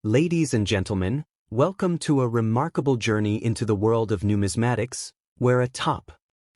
Ladies and gentlemen, welcome to a remarkable journey into the world of numismatics, where a top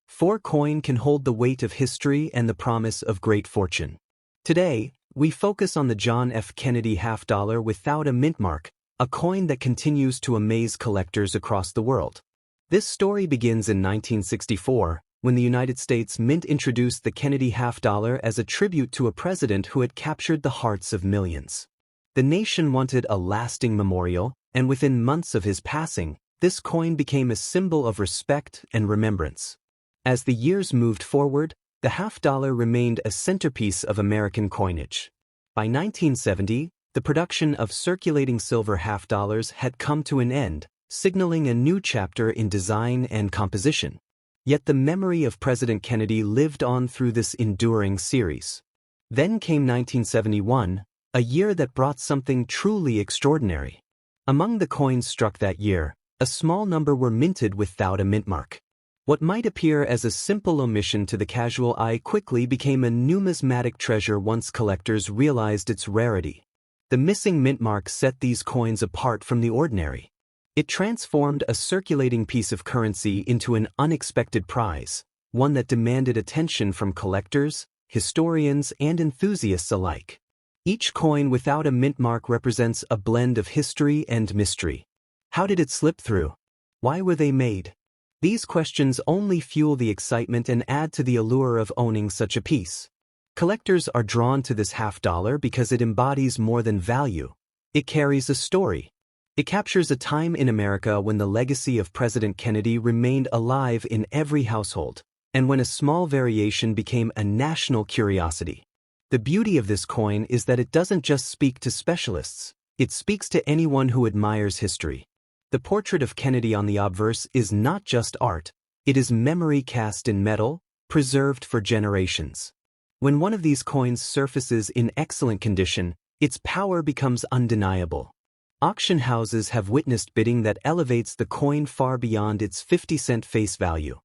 4 coin can hold the weight of history and the promise of great fortune. Today, we focus on the John F. Kennedy half-dollar without a mint mark, a coin that continues to amaze collectors across the world. This story begins in 1964, when the United States Mint introduced the Kennedy half-dollar as a tribute to a president who had captured the hearts of millions. The nation wanted a lasting memorial, and within months of his passing, this coin became a symbol of respect and remembrance. As the years moved forward, the half-dollar remained a centerpiece of American coinage. By 1970, the production of circulating silver half-dollars had come to an end, signaling a new chapter in design and composition. Yet the memory of President Kennedy lived on through this enduring series. Then came 1971, a year that brought something truly extraordinary. Among the coins struck that year, a small number were minted without a mint mark. What might appear as a simple omission to the casual eye quickly became a numismatic treasure once collectors realized its rarity. The missing mint mark set these coins apart from the ordinary. It transformed a circulating piece of currency into an unexpected prize, one that demanded attention from collectors, historians, and enthusiasts alike. Each coin without a mint mark represents a blend of history and mystery. How did it slip through? Why were they made? These questions only fuel the excitement and add to the allure of owning such a piece. Collectors are drawn to this half-dollar because it embodies more than value. It carries a story. It captures a time in America when the legacy of President Kennedy remained alive in every household, and when a small variation became a national curiosity. The beauty of this coin is that it doesn't just speak to specialists, it speaks to anyone who admires history. The portrait of Kennedy on the obverse is not just art, it is memory cast in metal, preserved for generations. When one of these coins surfaces in excellent condition, its power becomes undeniable. Auction houses have witnessed bidding that elevates the coin far beyond its 50-cent face value.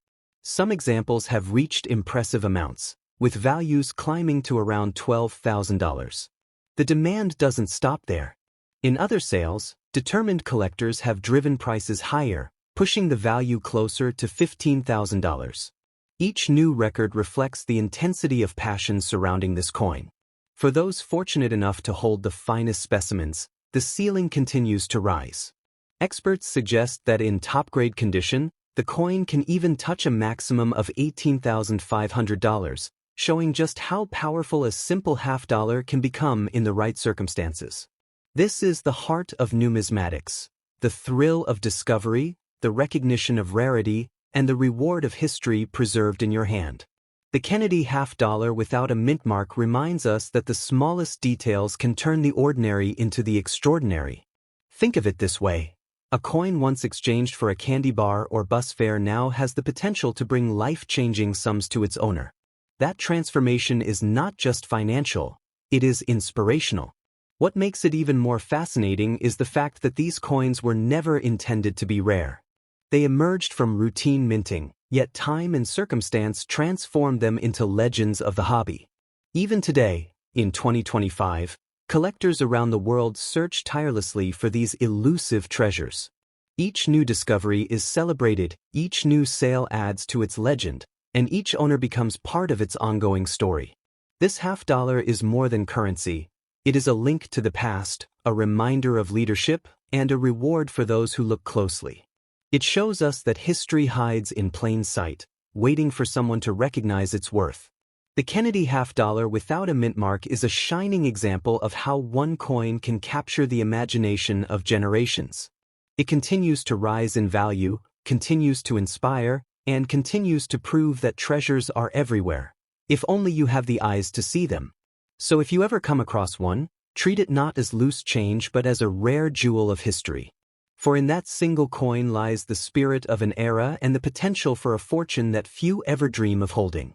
Some examples have reached impressive amounts, with values climbing to around $12,000. The demand doesn't stop there. In other sales, determined collectors have driven prices higher, pushing the value closer to $15,000. Each new record reflects the intensity of passion surrounding this coin. For those fortunate enough to hold the finest specimens, the ceiling continues to rise. Experts suggest that in top-grade condition, the coin can even touch a maximum of $18,500, showing just how powerful a simple half-dollar can become in the right circumstances. This is the heart of numismatics, the thrill of discovery, the recognition of rarity, and the reward of history preserved in your hand. The Kennedy half-dollar without a mint mark reminds us that the smallest details can turn the ordinary into the extraordinary. Think of it this way. A coin once exchanged for a candy bar or bus fare now has the potential to bring life-changing sums to its owner. That transformation is not just financial, it is inspirational. What makes it even more fascinating is the fact that these coins were never intended to be rare. They emerged from routine minting, yet time and circumstance transformed them into legends of the hobby. Even today, in 2025, collectors around the world search tirelessly for these elusive treasures. Each new discovery is celebrated, each new sale adds to its legend, and each owner becomes part of its ongoing story. This half-dollar is more than currency. It is a link to the past, a reminder of leadership, and a reward for those who look closely. It shows us that history hides in plain sight, waiting for someone to recognize its worth. The Kennedy half-dollar without a mint mark is a shining example of how one coin can capture the imagination of generations. It continues to rise in value, continues to inspire, and continues to prove that treasures are everywhere, if only you have the eyes to see them. So if you ever come across one, treat it not as loose change but as a rare jewel of history. For in that single coin lies the spirit of an era and the potential for a fortune that few ever dream of holding.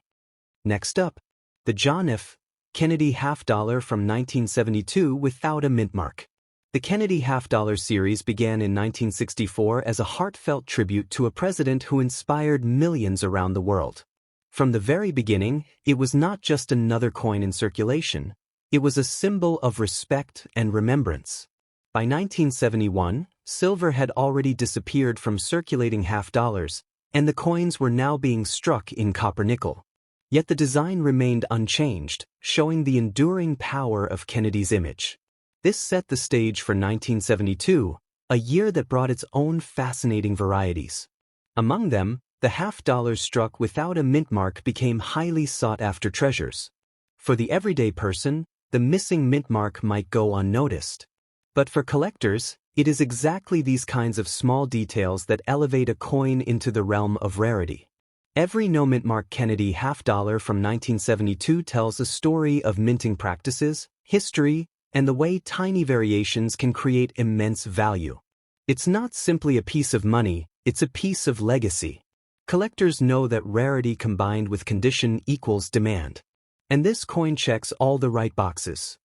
Next up, the John F. Kennedy half-dollar from 1972 without a mint mark. The Kennedy half-dollar series began in 1964 as a heartfelt tribute to a president who inspired millions around the world. From the very beginning, it was not just another coin in circulation, it was a symbol of respect and remembrance. By 1971, silver had already disappeared from circulating half-dollars, and the coins were now being struck in copper-nickel. Yet the design remained unchanged, showing the enduring power of Kennedy's image. This set the stage for 1972, a year that brought its own fascinating varieties. Among them, the half-dollars struck without a mint mark became highly sought-after treasures. For the everyday person, the missing mint mark might go unnoticed. But for collectors, it is exactly these kinds of small details that elevate a coin into the realm of rarity. Every no-mint mark Kennedy half-dollar from 1972 tells a story of minting practices, history, and the way tiny variations can create immense value. It's not simply a piece of money, it's a piece of legacy. Collectors know that rarity combined with condition equals demand. And this coin checks all the right boxes.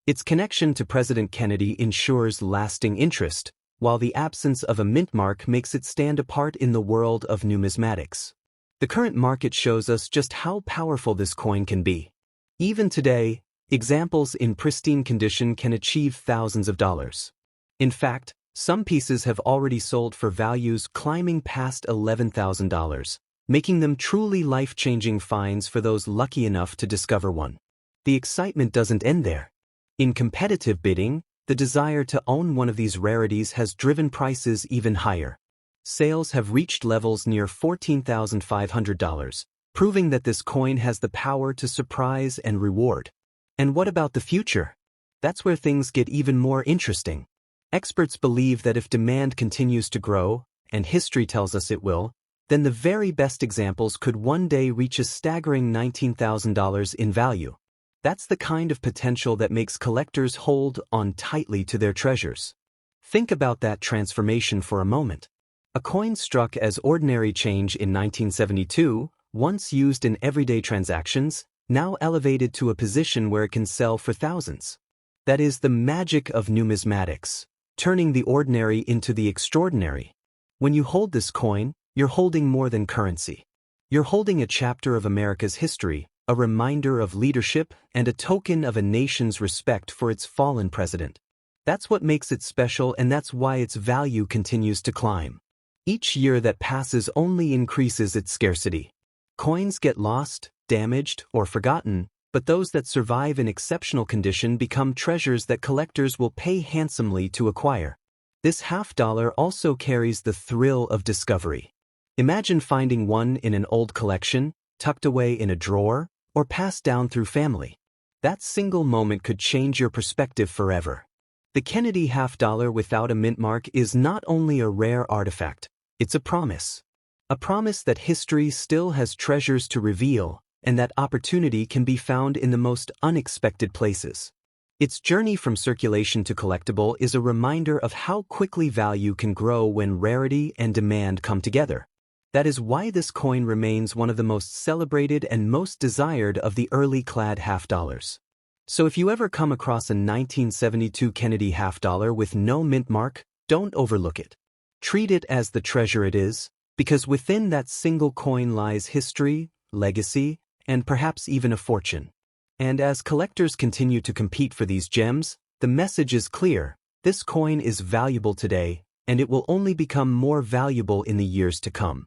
Its connection to President Kennedy ensures lasting interest, while the absence of a mint mark makes it stand apart in the world of numismatics. The current market shows us just how powerful this coin can be. Even today, examples in pristine condition can achieve thousands of dollars. In fact, some pieces have already sold for values climbing past $11,000, making them truly life-changing finds for those lucky enough to discover one. The excitement doesn't end there. In competitive bidding, the desire to own one of these rarities has driven prices even higher. Sales have reached levels near $14,500, proving that this coin has the power to surprise and reward. And what about the future? That's where things get even more interesting. Experts believe that if demand continues to grow, and history tells us it will, then the very best examples could one day reach a staggering $19,000 in value. That's the kind of potential that makes collectors hold on tightly to their treasures. Think about that transformation for a moment. A coin struck as ordinary change in 1972, once used in everyday transactions, now elevated to a position where it can sell for thousands. That is the magic of numismatics, turning the ordinary into the extraordinary. When you hold this coin, you're holding more than currency. You're holding a chapter of America's history, a reminder of leadership, and a token of a nation's respect for its fallen president. That's what makes it special, and that's why its value continues to climb. Each year that passes only increases its scarcity. Coins get lost, damaged, or forgotten, but those that survive in exceptional condition become treasures that collectors will pay handsomely to acquire. This half-dollar also carries the thrill of discovery. Imagine finding one in an old collection, tucked away in a drawer, or passed down through family. That single moment could change your perspective forever. The Kennedy half-dollar without a mint mark is not only a rare artifact, it's a promise. A promise that history still has treasures to reveal, and that opportunity can be found in the most unexpected places. Its journey from circulation to collectible is a reminder of how quickly value can grow when rarity and demand come together. That is why this coin remains one of the most celebrated and most desired of the early clad half-dollars. So if you ever come across a 1972 Kennedy half-dollar with no mint mark, don't overlook it. Treat it as the treasure it is, because within that single coin lies history, legacy, and perhaps even a fortune. And as collectors continue to compete for these gems, the message is clear: this coin is valuable today, and it will only become more valuable in the years to come.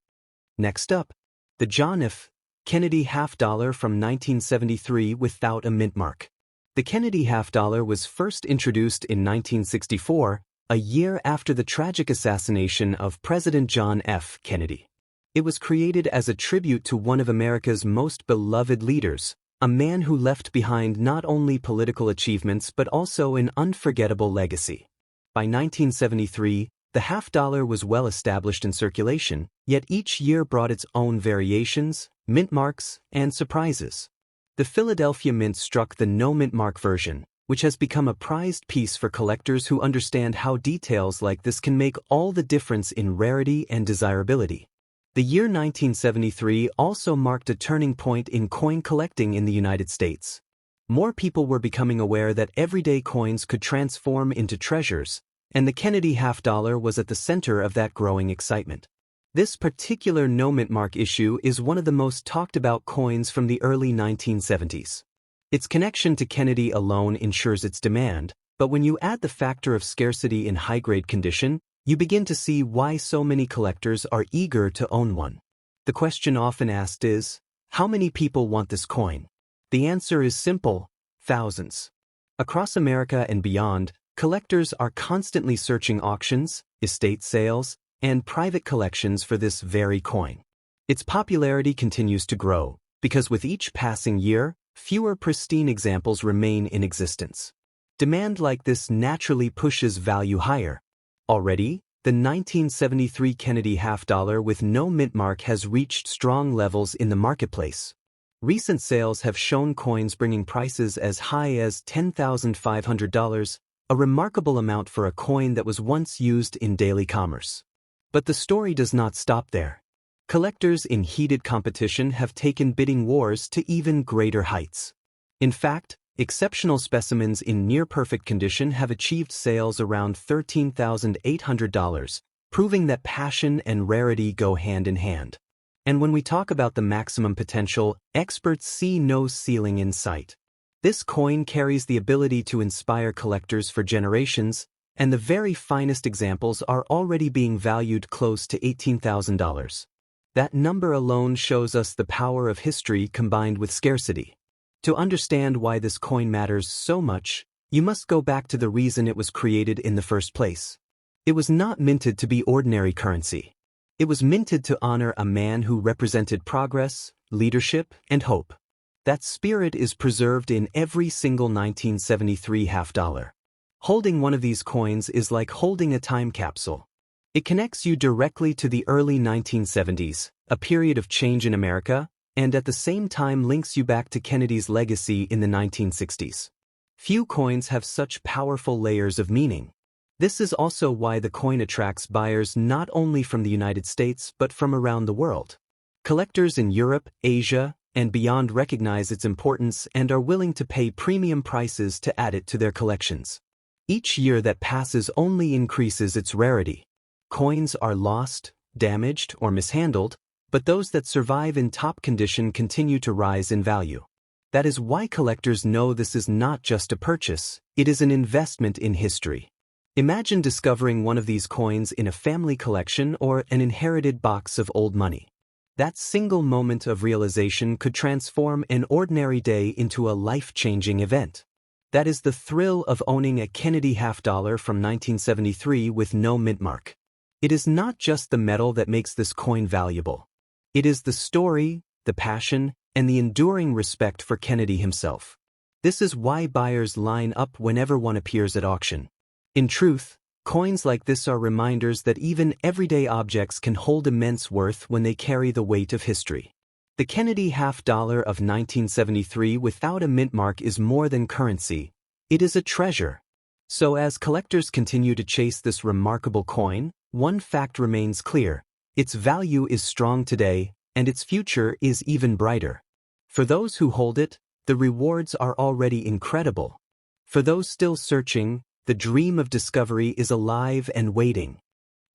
Next up, the John F. Kennedy half-dollar from 1973 without a mint mark. The Kennedy half-dollar was first introduced in 1964, a year after the tragic assassination of President John F. Kennedy. It was created as a tribute to one of America's most beloved leaders, a man who left behind not only political achievements but also an unforgettable legacy. By 1973, the half-dollar was well established in circulation, yet each year brought its own variations, mint marks, and surprises. The Philadelphia Mint struck the no-mint mark version, which has become a prized piece for collectors who understand how details like this can make all the difference in rarity and desirability. The year 1973 also marked a turning point in coin collecting in the United States. More people were becoming aware that everyday coins could transform into treasures, and the Kennedy half-dollar was at the center of that growing excitement. This particular no-mint mark issue is one of the most talked about coins from the early 1970s. Its connection to Kennedy alone ensures its demand, But when you add the factor of scarcity in high-grade condition, you begin to see why so many collectors are eager to own one. The question often asked is, how many people want this coin? The answer is simple: thousands. Across America and beyond, collectors are constantly searching auctions, estate sales, and private collections for this very coin. Its popularity continues to grow, because with each passing year, fewer pristine examples remain in existence. Demand like this naturally pushes value higher. Already, the 1973 Kennedy half-dollar with no mint mark has reached strong levels in the marketplace. Recent sales have shown coins bringing prices as high as $10,500, a remarkable amount for a coin that was once used in daily commerce. But the story does not stop there. Collectors in heated competition have taken bidding wars to even greater heights. In fact, exceptional specimens in near-perfect condition have achieved sales around $13,800, proving that passion and rarity go hand in hand. And when we talk about the maximum potential, experts see no ceiling in sight. This coin carries the ability to inspire collectors for generations, and the very finest examples are already being valued close to $18,000. That number alone shows us the power of history combined with scarcity. To understand why this coin matters so much, you must go back to the reason it was created in the first place. It was not minted to be ordinary currency. It was minted to honor a man who represented progress, leadership, and hope. That spirit is preserved in every single 1973 half-dollar. Holding one of these coins is like holding a time capsule. It connects you directly to the early 1970s, a period of change in America, and at the same time links you back to Kennedy's legacy in the 1960s. Few coins have such powerful layers of meaning. This is also why the coin attracts buyers not only from the United States but from around the world. Collectors in Europe, Asia, and beyond recognize its importance and are willing to pay premium prices to add it to their collections. Each year that passes only increases its rarity. Coins are lost, damaged, or mishandled, but those that survive in top condition continue to rise in value. That is why collectors know this is not just a purchase, it is an investment in history. Imagine discovering one of these coins in a family collection or an inherited box of old money. That single moment of realization could transform an ordinary day into a life-changing event. That is the thrill of owning a Kennedy half-dollar from 1973 with no mint mark. It is not just the metal that makes this coin valuable. It is the story, the passion, and the enduring respect for Kennedy himself. This is why buyers line up whenever one appears at auction. In truth, coins like this are reminders that even everyday objects can hold immense worth when they carry the weight of history. The Kennedy half-dollar of 1973 without a mint mark is more than currency, it is a treasure. So as collectors continue to chase this remarkable coin, one fact remains clear: its value is strong today, and its future is even brighter. For those who hold it, the rewards are already incredible. For those still searching, the dream of discovery is alive and waiting.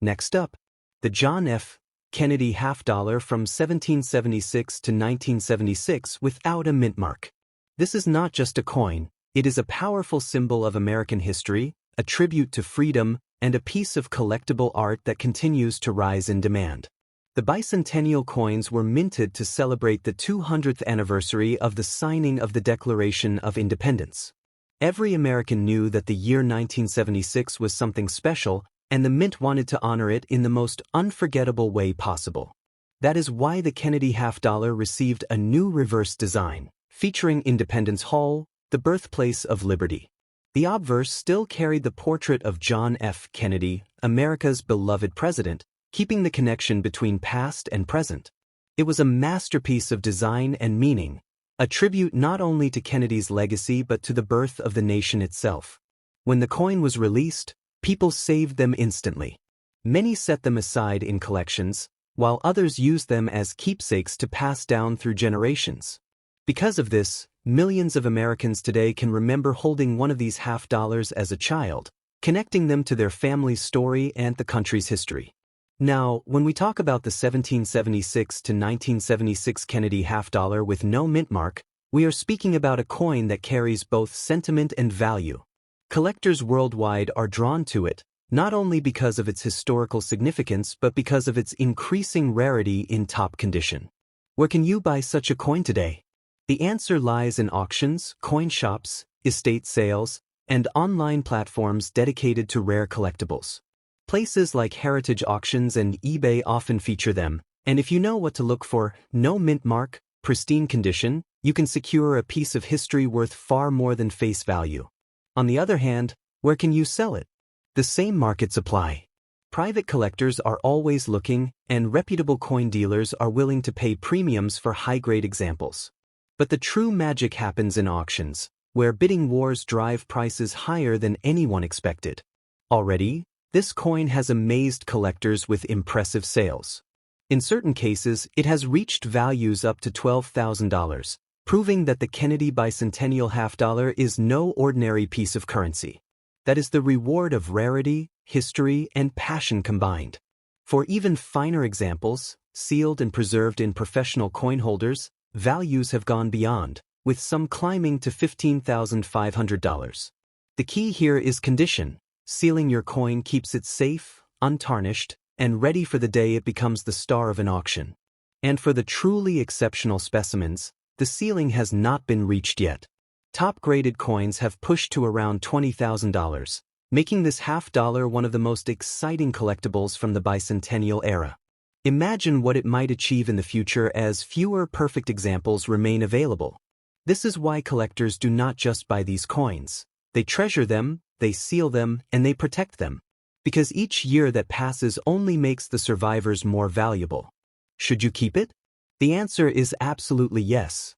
Next up, the John F. Kennedy half-dollar from 1776 to 1976 without a mint mark. This is not just a coin, it is a powerful symbol of American history, a tribute to freedom, and a piece of collectible art that continues to rise in demand. The Bicentennial coins were minted to celebrate the 200th anniversary of the signing of the Declaration of Independence. Every American knew that the year 1976 was something special, and the mint wanted to honor it in the most unforgettable way possible. That is why the Kennedy half-dollar received a new reverse design, featuring Independence Hall, the birthplace of liberty. The obverse still carried the portrait of John F. Kennedy, America's beloved president, keeping the connection between past and present. It was a masterpiece of design and meaning, a tribute not only to Kennedy's legacy but to the birth of the nation itself. When the coin was released, people saved them instantly. Many set them aside in collections, while others used them as keepsakes to pass down through generations. Because of this, millions of Americans today can remember holding one of these half-dollars as a child, connecting them to their family's story and the country's history. Now, when we talk about the 1776 to 1976 Kennedy half-dollar with no mint mark, we are speaking about a coin that carries both sentiment and value. Collectors worldwide are drawn to it, not only because of its historical significance but because of its increasing rarity in top condition. Where can you buy such a coin today? The answer lies in auctions, coin shops, estate sales, and online platforms dedicated to rare collectibles. Places like heritage auctions and eBay often feature them, and if you know what to look for, no mint mark, pristine condition, you can secure a piece of history worth far more than face value. On the other hand, where can you sell it? The same markets apply. Private collectors are always looking, and reputable coin dealers are willing to pay premiums for high-grade examples. But the true magic happens in auctions, where bidding wars drive prices higher than anyone expected. Already, this coin has amazed collectors with impressive sales. In certain cases, it has reached values up to $12,000, proving that the Kennedy Bicentennial $50 is no ordinary piece of currency. That is the reward of rarity, history, and passion combined. For even finer examples, sealed and preserved in professional coin holders, values have gone beyond, with some climbing to $15,500. The key here is condition. Sealing your coin keeps it safe, untarnished, and ready for the day it becomes the star of an auction. And for the truly exceptional specimens, the ceiling has not been reached yet. Top-graded coins have pushed to around $20,000, making this $50 one of the most exciting collectibles from the Bicentennial era. Imagine what it might achieve in the future as fewer perfect examples remain available. This is why collectors do not just buy these coins. They treasure them, they seal them, and they protect them. Because each year that passes only makes the survivors more valuable. Should you keep it? The answer is absolutely yes.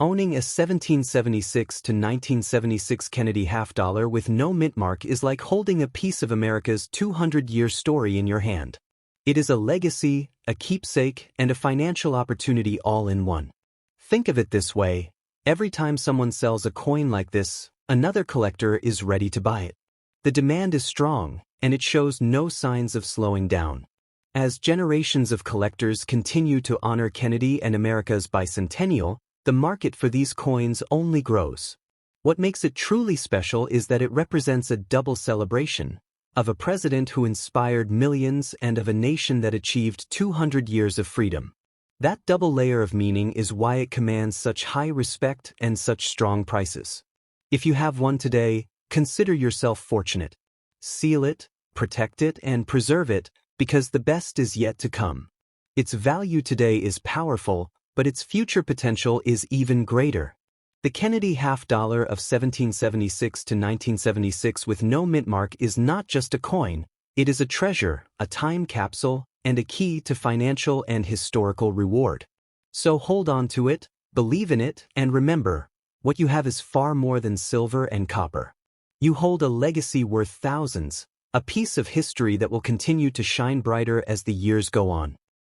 Owning a 1776 to 1976 Kennedy $50 with no mint mark is like holding a piece of America's 200-year story in your hand. It is a legacy, a keepsake, and a financial opportunity all in one. Think of it this way: every time someone sells a coin like this, another collector is ready to buy it. The demand is strong, and it shows no signs of slowing down. As generations of collectors continue to honor Kennedy and America's Bicentennial, the market for these coins only grows. What makes it truly special is that it represents a double celebration: of a president who inspired millions and of a nation that achieved 200 years of freedom. That double layer of meaning is why it commands such high respect and such strong prices. If you have one today, consider yourself fortunate. Seal it, protect it, and preserve it, because the best is yet to come. Its value today is powerful, but its future potential is even greater. The Kennedy $50 of 1776 to 1976 with no mint mark is not just a coin, it is a treasure, a time capsule, and a key to financial and historical reward. So hold on to it, believe in it, and remember, what you have is far more than silver and copper. You hold a legacy worth thousands, a piece of history that will continue to shine brighter as the years go on.